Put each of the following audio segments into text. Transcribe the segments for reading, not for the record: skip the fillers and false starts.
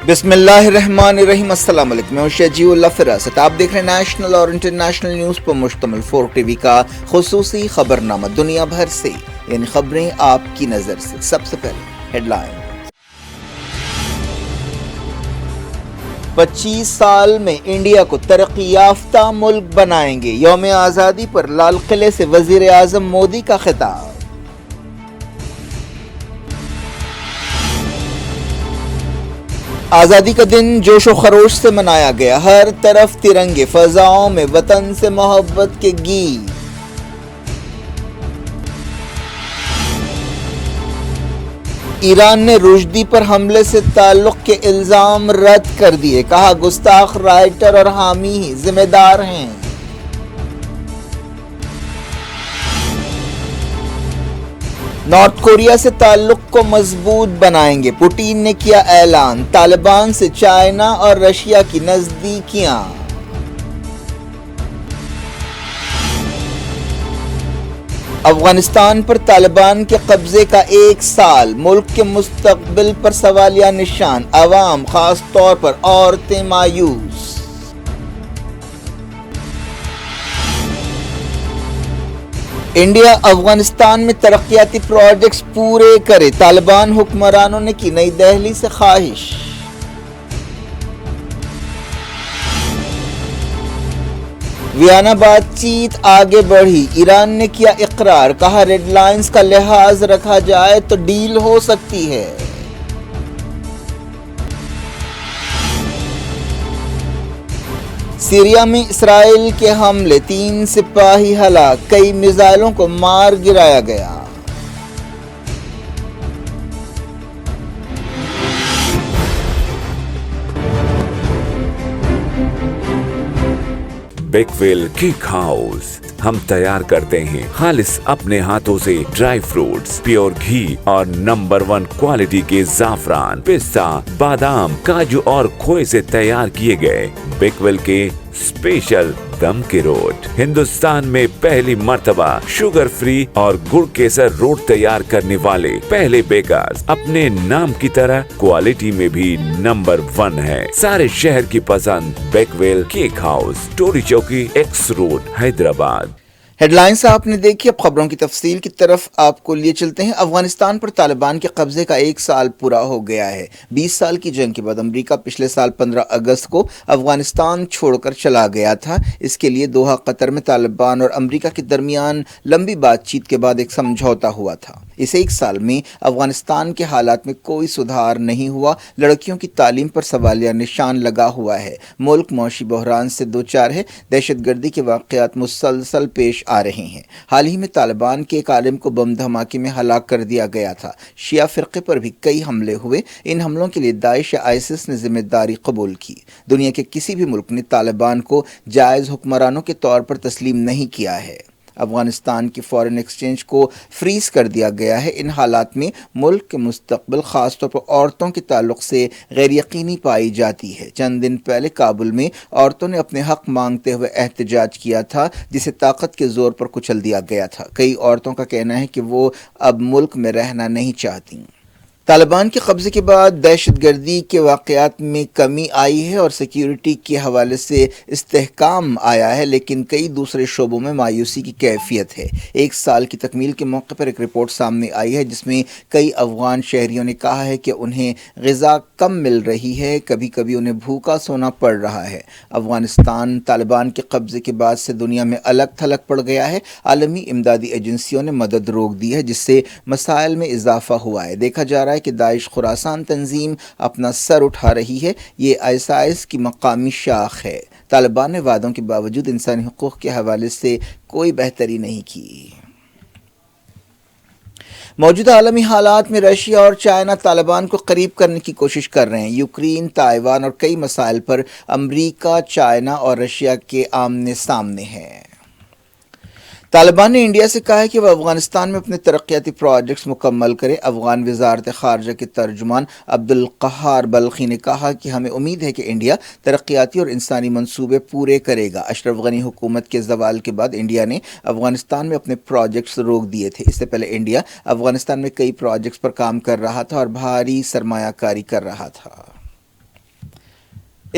بسم اللہ الرحمن الرحیم۔ السلام علیکم، میں ہوں شجیع اللہ فراست۔ آپ دیکھ رہے ہیں نیشنل اور انٹرنیشنل نیوز پر مشتمل 4 ٹی وی کا خصوصی خبرنامہ دنیا بھر سے، یعنی خبریں آپ کی نظر سے۔ سب سے پہلے ہیڈ لائن۔ 25 سال میں انڈیا کو ترقی یافتہ ملک بنائیں گے، یوم آزادی پر لال قلعے سے وزیر اعظم مودی کا خطاب۔ آزادی کا دن جوش و خروش سے منایا گیا، ہر طرف ترنگے، فضاؤں میں وطن سے محبت کے گیت۔ ایران نے رشدی پر حملے سے تعلق کے الزام رد کر دیے، کہا گستاخ رائٹر اور حامی ہی ذمہ دار ہیں۔ نارتھ کوریا سے تعلق کو مضبوط بنائیں گے، پوٹین نے کیا اعلان۔ طالبان سے چائنا اور رشیا کی نزدیکیاں۔ افغانستان پر طالبان کے قبضے کا 1 سال، ملک کے مستقبل پر سوالیہ نشان، عوام خاص طور پر عورتیں مایوس۔ انڈیا افغانستان میں ترقیاتی پروجیکٹس پورے کرے، طالبان حکمرانوں نے کی نئی دہلی سے خواہش۔ ویانا بات چیت آگے بڑھی، ایران نے کیا اقرار، کہا ریڈ لائنز کا لحاظ رکھا جائے تو ڈیل ہو سکتی ہے۔ سیریا میں اسرائیل کے حملے، 3 سپاہی ہلاک، کئی میزائلوں کو مار گرایا گیا۔ بیکویل کیک ہاؤس، ہم تیار کرتے ہیں خالص اپنے ہاتھوں سے ڈرائی فروٹس، پیور گھی اور نمبر 1 کوالٹی کے زعفران، پستہ، بادام، کاجو اور کھوئے سے تیار کیے گئے بیکویل کے اسپیشل دم کے روٹ۔ ہندوستان میں پہلی مرتبہ شوگر فری اور گڑ کیسر روٹ تیار کرنے والے پہلے بیکرز، اپنے نام کی طرح کوالٹی میں بھی نمبر 1 ہے۔ سارے شہر کی پسند بیکویل cake house, Tolichowki, X road, Hyderabad. Headlines آپ نے دیکھی، اب خبروں کی تفصیل کی طرف آپ کو لیے چلتے ہیں۔ افغانستان پر طالبان کے قبضے کا 1 سال پورا ہو گیا ہے۔ 20 سال کی جنگ کے بعد امریکہ پچھلے سال 15 اگست کو افغانستان چھوڑ کر چلا گیا تھا۔ اس کے لیے دوحہ قطر میں طالبان اور امریکہ کے درمیان لمبی بات چیت کے بعد ایک سمجھوتا ہوا تھا۔ اس 1 سال میں افغانستان کے حالات میں کوئی سدھار نہیں ہوا، لڑکیوں کی تعلیم پر سوالیہ نشان لگا ہوا ہے، ملک معاشی بحران سے دوچار ہے، دہشت گردی کے واقعات مسلسل پیش آ رہے ہیں۔ حال ہی میں طالبان کے ایک عالم کو بم دھماکے میں ہلاک کر دیا گیا تھا۔ شیعہ فرقے پر بھی کئی حملے ہوئے، ان حملوں کے لیے داعش یا آئسس نے ذمہ داری قبول کی۔ دنیا کے کسی بھی ملک نے طالبان کو جائز حکمرانوں کے طور پر تسلیم نہیں کیا ہے۔ افغانستان کی فارن ایکسچینج کو فریز کر دیا گیا ہے۔ ان حالات میں ملک کے مستقبل خاص طور پر عورتوں کے تعلق سے غیر یقینی پائی جاتی ہے۔ چند دن پہلے کابل میں عورتوں نے اپنے حق مانگتے ہوئے احتجاج کیا تھا، جسے طاقت کے زور پر کچل دیا گیا تھا۔ کئی عورتوں کا کہنا ہے کہ وہ اب ملک میں رہنا نہیں چاہتیں۔ طالبان کے قبضے کے بعد دہشت گردی کے واقعات میں کمی آئی ہے اور سیکیورٹی کے حوالے سے استحکام آیا ہے، لیکن کئی دوسرے شعبوں میں مایوسی کی کیفیت ہے۔ 1 سال کی تکمیل کے موقع پر ایک رپورٹ سامنے آئی ہے جس میں کئی افغان شہریوں نے کہا ہے کہ انہیں غذا کم مل رہی ہے، کبھی کبھی انہیں بھوکا سونا پڑ رہا ہے۔ افغانستان طالبان کے قبضے کے بعد سے دنیا میں الگ تھلگ پڑ گیا ہے۔ عالمی امدادی ایجنسیوں نے مدد روک دی ہے، جس سے مسائل میں اضافہ ہوا ہے۔ دیکھا جا رہا ہے کہ داعش خراسان تنظیم اپنا سر اٹھا رہی ہے، یہ ISIS کی مقامی شاخ ہے۔ طالبان نے وعدوں کے باوجود انسانی حقوق کے حوالے سے کوئی بہتری نہیں کی۔ موجودہ عالمی حالات میں رشیا اور چائنا طالبان کو قریب کرنے کی کوشش کر رہے ہیں۔ یوکرین، تائیوان اور کئی مسائل پر امریکہ، چائنا اور رشیا کے آمنے سامنے ہیں۔ طالبان نے انڈیا سے کہا ہے کہ وہ افغانستان میں اپنے ترقیاتی پروجیکٹس مکمل کرے۔ افغان وزارت خارجہ کے ترجمان عبدالقہار بلخی نے کہا کہ ہمیں امید ہے کہ انڈیا ترقیاتی اور انسانی منصوبے پورے کرے گا۔ اشرف غنی حکومت کے زوال کے بعد انڈیا نے افغانستان میں اپنے پروجیکٹس روک دیے تھے۔ اس سے پہلے انڈیا افغانستان میں کئی پروجیکٹس پر کام کر رہا تھا اور بھاری سرمایہ کاری کر رہا تھا۔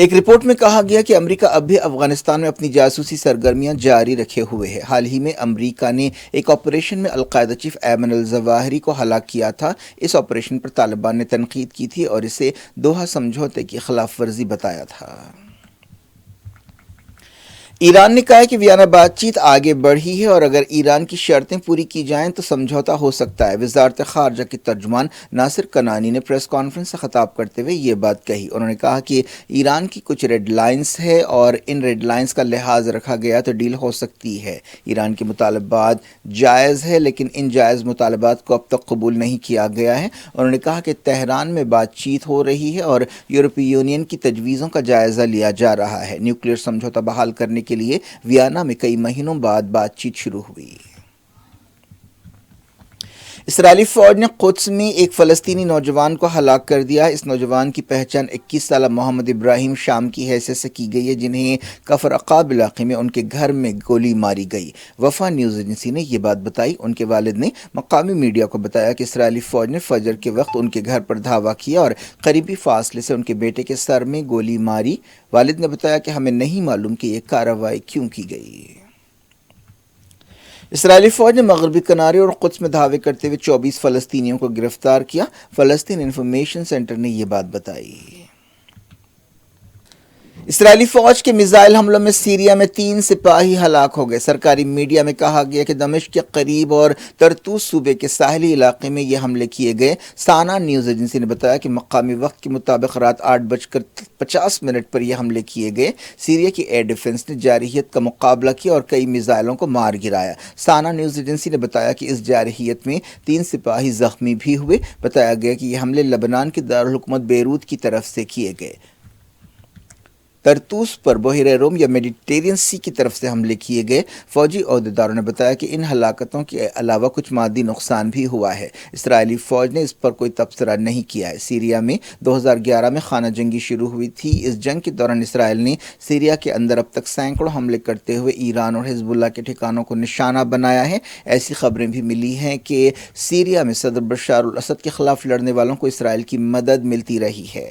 ایک رپورٹ میں کہا گیا کہ امریکہ اب بھی افغانستان میں اپنی جاسوسی سرگرمیاں جاری رکھے ہوئے ہے۔ حال ہی میں امریکہ نے ایک آپریشن میں القاعدہ چیف ایمن الظواہری کو ہلاک کیا تھا۔ اس آپریشن پر طالبان نے تنقید کی تھی اور اسے دوحہ سمجھوتے کی خلاف ورزی بتایا تھا۔ ایران نے کہا ہے کہ ویانا بات چیت آگے بڑھی ہے اور اگر ایران کی شرطیں پوری کی جائیں تو سمجھوتا ہو سکتا ہے۔ وزارت خارجہ کے ترجمان ناصر کنانی نے پریس کانفرنس سے خطاب کرتے ہوئے یہ بات کہی۔ انہوں نے کہا کہ ایران کی کچھ ریڈ لائنز ہے اور ان ریڈ لائنز کا لحاظ رکھا گیا تو ڈیل ہو سکتی ہے۔ ایران کے مطالبات جائز ہے لیکن ان جائز مطالبات کو اب تک قبول نہیں کیا گیا ہے۔ انہوں نے کہا کہ تہران میں بات چیت ہو رہی ہے اور یورپی یونین کی تجویزوں کا جائزہ لیا جا رہا ہے۔ نیوکلیئر سمجھوتا بحال کرنے کے لیے ویانا میں کئی مہینوں بعد بات چیت شروع ہوئی۔ اسرائیلی فوج نے قدس میں ایک فلسطینی نوجوان کو ہلاک کر دیا۔ اس نوجوان کی پہچان 21 سالہ محمد ابراہیم شام کی حیثیت سے کی گئی ہے جنہیں کفر عقاب علاقے میں ان کے گھر میں گولی ماری گئی۔ وفا نیوز ایجنسی نے یہ بات بتائی۔ ان کے والد نے مقامی میڈیا کو بتایا کہ اسرائیلی فوج نے فجر کے وقت ان کے گھر پر دھاوا کیا اور قریبی فاصلے سے ان کے بیٹے کے سر میں گولی ماری۔ والد نے بتایا کہ ہمیں نہیں معلوم کہ یہ کارروائی کیوں کی گئی۔ اسرائیلی فوج نے مغربی کنارے اور قدس میں دھاوے کرتے ہوئے 24 فلسطینیوں کو گرفتار کیا۔ فلسطین انفارمیشن سینٹر نے یہ بات بتائی۔ اسرائیلی فوج کے میزائل حملوں میں سیریا میں 3 سپاہی ہلاک ہو گئے۔ سرکاری میڈیا میں کہا گیا کہ دمشق کے قریب اور طرطوس صوبے کے ساحلی علاقے میں یہ حملے کیے گئے۔ سانا نیوز ایجنسی نے بتایا کہ مقامی وقت کے مطابق رات 8:50 پر یہ حملے کیے گئے۔ سیریا کی ایئر ڈیفنس نے جارحیت کا مقابلہ کیا اور کئی میزائلوں کو مار گرایا۔ سانا نیوز ایجنسی نے بتایا کہ اس جارحیت میں 3 سپاہی زخمی بھی ہوئے۔ بتایا گیا کہ یہ حملے لبنان کے دارالحکومت بیروت کی طرف سے کیے گئے۔ طرطوس پر بحیرہ روم یا میڈیٹرینین سی کی طرف سے حملے کیے گئے۔ فوجی عہدیداروں نے بتایا کہ ان ہلاکتوں کے علاوہ کچھ مادی نقصان بھی ہوا ہے۔ اسرائیلی فوج نے اس پر کوئی تبصرہ نہیں کیا ہے۔ سیریا میں 2011 میں خانہ جنگی شروع ہوئی تھی۔ اس جنگ کے دوران اسرائیل نے سیریا کے اندر اب تک سینکڑوں حملے کرتے ہوئے ایران اور حزب اللہ کے ٹھکانوں کو نشانہ بنایا ہے۔ ایسی خبریں بھی ملی ہیں کہ سیریا میں صدر بشار الاسد کے خلاف لڑنے والوں کو اسرائیل کی مدد ملتی رہی ہے۔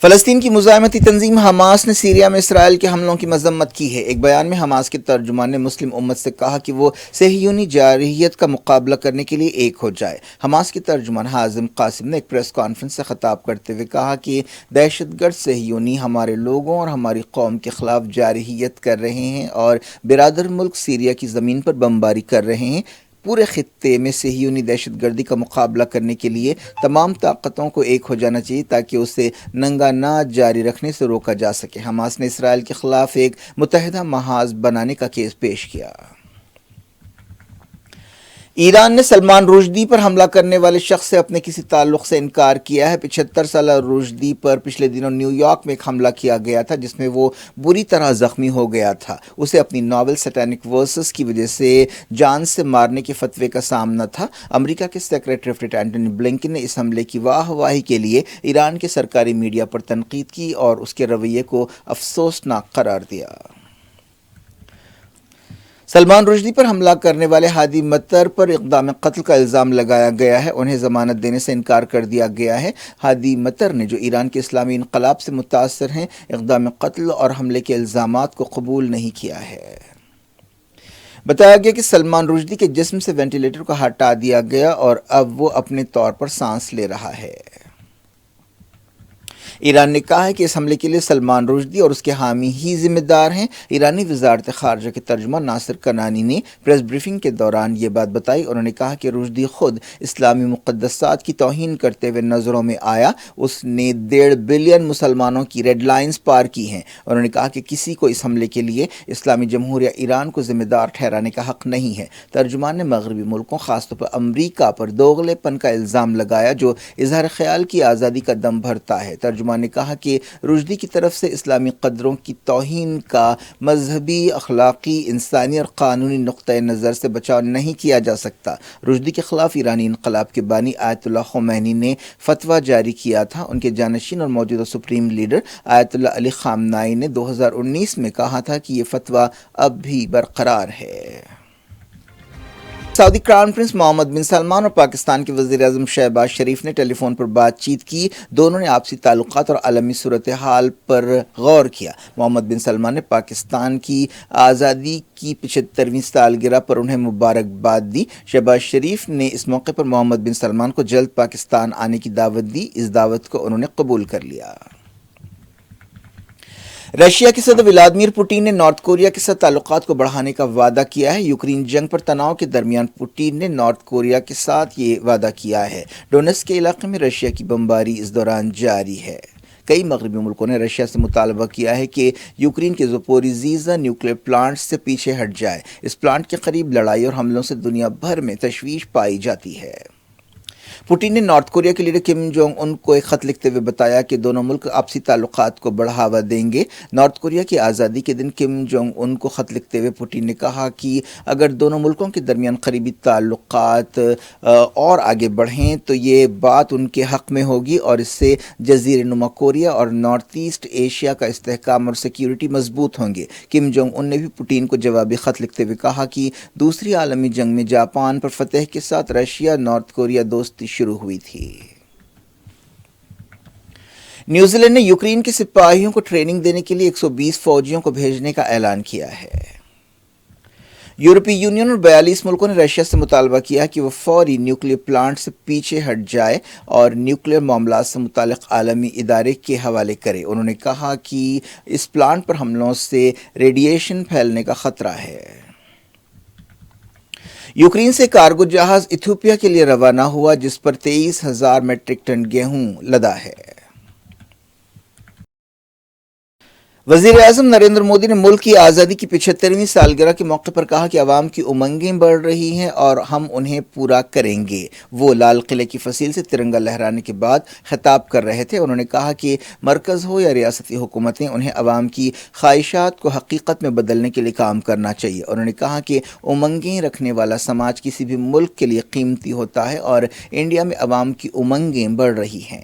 فلسطین کی مزاحمتی تنظیم حماس نے سیریا میں اسرائیل کے حملوں کی مذمت کی ہے۔ ایک بیان میں حماس کے ترجمان نے مسلم امت سے کہا کہ وہ صہیونی جارحیت کا مقابلہ کرنے کے لیے ایک ہو جائے۔ حماس کے ترجمان حازم قاسم نے ایک پریس کانفرنس سے خطاب کرتے ہوئے کہا کہ دہشت گرد صہیونی ہمارے لوگوں اور ہماری قوم کے خلاف جارحیت کر رہے ہیں اور برادر ملک سیریا کی زمین پر بمباری کر رہے ہیں۔ پورے خطے میں صہیونی دہشت گردی کا مقابلہ کرنے کے لیے تمام طاقتوں کو ایک ہو جانا چاہیے تاکہ اسے ننگا ناچ جاری رکھنے سے روکا جا سکے۔ حماس نے اسرائیل کے خلاف ایک متحدہ محاذ بنانے کا کیس پیش کیا۔ ایران نے سلمان رشدی پر حملہ کرنے والے شخص سے اپنے کسی تعلق سے انکار کیا ہے۔ 75 سالہ رشدی پر پچھلے دنوں نیو یارک میں ایک حملہ کیا گیا تھا جس میں وہ بری طرح زخمی ہو گیا تھا۔ اسے اپنی ناول سیٹینک ورسز کی وجہ سے جان سے مارنے کے فتوے کا سامنا تھا۔ امریکہ کے secretary of state Antony Blinken نے اس حملے کی واہ واہی کے لیے ایران کے سرکاری میڈیا پر تنقید کی اور اس کے رویے کو افسوسناک قرار دیا۔ سلمان رشدی پر حملہ کرنے والے ہادی مطر پر اقدام قتل کا الزام لگایا گیا ہے۔ انہیں ضمانت دینے سے انکار کر دیا گیا ہے۔ ہادی مطر نے، جو ایران کے اسلامی انقلاب سے متاثر ہیں، اقدام قتل اور حملے کے الزامات کو قبول نہیں کیا ہے۔ بتایا گیا کہ سلمان رشدی کے جسم سے وینٹیلیٹر کو ہٹا دیا گیا اور اب وہ اپنے طور پر سانس لے رہا ہے۔ ایران نے کہا ہے کہ اس حملے کے لیے سلمان رشدی اور اس کے حامی ہی ذمہ دار ہیں۔ ایرانی وزارت خارجہ کے ترجمان ناصر کنانی نے پریس بریفنگ کے دوران یہ بات بتائی۔ انہوں نے کہا کہ رشدی خود اسلامی مقدسات کی توہین کرتے ہوئے نظروں میں آیا۔ اس نے 1.5 بلین مسلمانوں کی ریڈ لائنز پار کی ہیں۔ انہوں نے کہا کہ کسی کو اس حملے کے لیے اسلامی جمہوریہ ایران کو ذمہ دار ٹھہرانے کا حق نہیں ہے۔ ترجمان نے مغربی ملکوں، خاص طور پر امریکہ پر دوغلے پن کا الزام لگایا جو اظہار خیال کی آزادی کا دم بھرتا ہے۔ ترجمان نے کہا کہ رشدی کی طرف سے اسلامی قدروں کی توہین کا مذہبی، اخلاقی، انسانی اور قانونی نقطۂ نظر سے بچاؤ نہیں کیا جا سکتا۔ رشدی کے خلاف ایرانی انقلاب کے بانی آیت اللہ خمینی نے فتویٰ جاری کیا تھا۔ ان کے جانشین اور موجودہ سپریم لیڈر آیت اللہ علی خامنائی نے 2019 میں کہا تھا کہ یہ فتویٰ اب بھی برقرار ہے۔ سعودی کران پرنس محمد بن سلمان اور پاکستان کے وزیر اعظم شہباز شریف نے ٹیلی فون پر بات چیت کی. دونوں نے آپسی تعلقات اور عالمی صورتحال پر غور کیا. محمد بن سلمان نے پاکستان کی آزادی کی 75ویں سالگرہ پر انہیں مبارکباد دی. شہباز شریف نے اس موقع پر محمد بن سلمان کو جلد پاکستان آنے کی دعوت دی. اس دعوت کو انہوں نے قبول کر لیا. رشیا کے صدر ولادیمیر پوٹین نے نارتھ کوریا کے ساتھ تعلقات کو بڑھانے کا وعدہ کیا ہے. یوکرین جنگ پر تناؤ کے درمیان پوٹین نے نارتھ کوریا کے ساتھ یہ وعدہ کیا ہے. ڈونیٹسک کے علاقے میں رشیا کی بمباری اس دوران جاری ہے. کئی مغربی ملکوں نے رشیا سے مطالبہ کیا ہے کہ یوکرین کے زپوریزیزا نیوکلیئر پلانٹ سے پیچھے ہٹ جائے. اس پلانٹ کے قریب لڑائی اور حملوں سے دنیا بھر میں تشویش پائی جاتی ہے. پوٹین نے نارتھ کوریا کے لیڈر کم جونگ ان کو ایک خط لکھتے ہوئے بتایا کہ دونوں ملک آپسی تعلقات کو بڑھاوا دیں گے. نارتھ کوریا کی آزادی کے دن کم جونگ ان کو خط لکھتے ہوئے پوٹین نے کہا کہ اگر دونوں ملکوں کے درمیان قریبی تعلقات اور آگے بڑھیں تو یہ بات ان کے حق میں ہوگی اور اس سے جزیرہ نما کوریا اور نارتھ ایسٹ ایشیا کا استحکام اور سیکیورٹی مضبوط ہوں گے. کم جونگ ان نے بھی پوٹین کو جوابی خط لکھتے ہوئے کہا کہ دوسری عالمی جنگ میں جاپان پر فتح کے ساتھ رشیا نارتھ کوریا دوستی شروع ہوئی تھی. نیوزی لینڈ نے یوکرین کے سپاہیوں کو ٹریننگ دینے کے لیے 120 فوجیوں کو بھیجنے کا اعلان کیا ہے. یورپی یونین اور 42 ملکوں نے رشیا سے مطالبہ کیا کہ وہ فوری نیوکلیئر پلانٹ سے پیچھے ہٹ جائے اور نیوکلیئر معاملات سے متعلق عالمی ادارے کے حوالے کرے. انہوں نے کہا کہ اس پلانٹ پر حملوں سے ریڈیشن پھیلنے کا خطرہ ہے. یوکرین سے کارگو جہاز ایتھوپیا کے لیے روانہ ہوا جس پر 23,000 میٹرک ٹن گیہوں لدا ہے. وزیر اعظم نریندر مودی نے ملک کی آزادی کی 75ویں سالگرہ کے موقع پر کہا کہ عوام کی امنگیں بڑھ رہی ہیں اور ہم انہیں پورا کریں گے. وہ لال قلعے کی فصیل سے ترنگا لہرانے کے بعد خطاب کر رہے تھے. انہوں نے کہا کہ مرکز ہو یا ریاستی حکومتیں انہیں عوام کی خواہشات کو حقیقت میں بدلنے کے لیے کام کرنا چاہیے. انہوں نے کہا کہ امنگیں رکھنے والا سماج کسی بھی ملک کے لیے قیمتی ہوتا ہے اور انڈیا میں عوام کی امنگیں بڑھ رہی ہیں.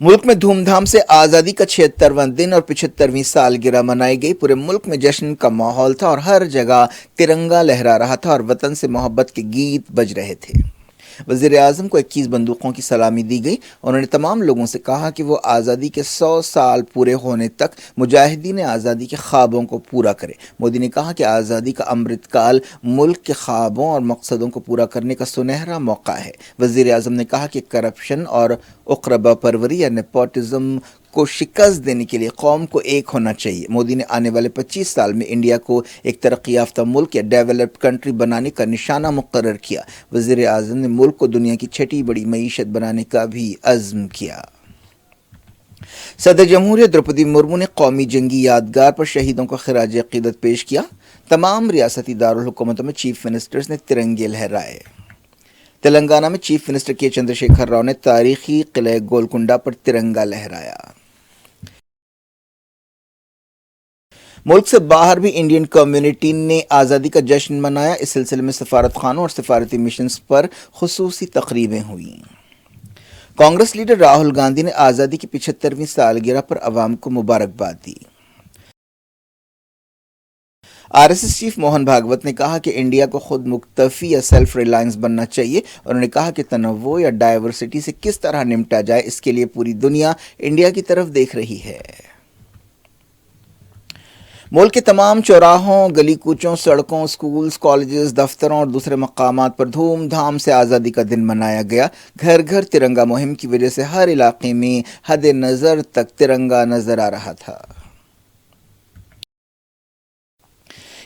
ملک میں دھوم دھام سے آزادی کا 76واں دن اور 75ویں سالگرہ منائی گئی. پورے ملک میں جشن کا ماحول تھا اور ہر جگہ ترنگا لہرا رہا تھا اور وطن سے محبت کے گیت بج رہے تھے. وزیر اعظم کو 21 بندوقوں کی سلامی دی گئی. انہوں نے تمام لوگوں سے کہا کہ وہ آزادی کے 100 سال پورے ہونے تک مجاہدین آزادی کے خوابوں کو پورا کرے. مودی نے کہا کہ آزادی کا امرت کال ملک کے خوابوں اور مقصدوں کو پورا کرنے کا سنہرا موقع ہے. وزیر اعظم نے کہا کہ کرپشن اور اقربا پروری یا نیپوٹزم کو شکست دینے کے لیے قوم کو ایک ہونا چاہیے. مودی نے آنے والے 25 سال میں انڈیا کو ایک ترقی یافتہ ملک یا ڈیولپڈ کنٹری بنانے کا نشانہ مقرر کیا. وزیر اعظم نے ملک کو دنیا کی 6ٹی بڑی معیشت بنانے کا بھی عزم کیا. صدر جمہوریہ دروپدی مرمو نے قومی جنگی یادگار پر شہیدوں کو خراج عقیدت پیش کیا. تمام ریاستی دارالحکومتوں میں چیف منسٹرز نے ترنگے لہرائے. تلنگانہ میں چیف منسٹر کے چندر شیکھر راؤ نے تاریخی قلعہ گولکنڈا پر ترنگا لہرایا. ملک سے باہر بھی انڈین کمیونٹی نے آزادی کا جشن منایا. اس سلسلے میں سفارت خانوں اور سفارتی مشنز پر خصوصی تقریبیں ہوئیں. کانگریس لیڈر راہل گاندھی نے آزادی کی 75ویں سالگرہ پر عوام کو مبارکباد دی. RSS چیف موہن بھاگوت نے کہا کہ انڈیا کو خود مکتفی یا سیلف ریلائنس بننا چاہیے. انہوں نے کہا کہ تنوع یا ڈائیورسٹی سے کس طرح نمٹا جائے اس کے لیے پوری دنیا انڈیا کی طرف دیکھ رہی ہے. ملک کے تمام چوراہوں، گلی کوچوں، سڑکوں، سکولز، کالجز، دفتروں اور دوسرے مقامات پر دھوم دھام سے آزادی کا دن منایا گیا. گھر گھر ترنگا مہم کی وجہ سے ہر علاقے میں حد نظر تک ترنگا نظر آ رہا تھا.